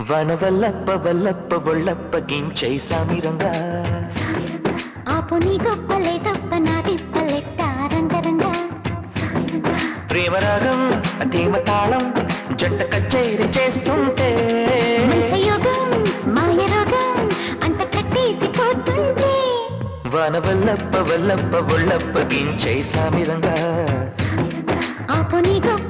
వనవల్లప్ప వల్లప్ప ఒళ్ళప్ప గించై సామిరంగా ఆపు నీ గొప్పలే తప్ప నా తిప్పలెట్ట రంగరంగా ప్రేమరాగం ధీమ తాళం జంట కచేరి చేస్తుంటే మంచయోగం మాయ రోగం అంత కట్టేసిపోతుంటే వనవల్లప్ప వల్లప్ప ఒళ్ళప్ప గించై సామిరంగా ఆపు నీ గొప్ప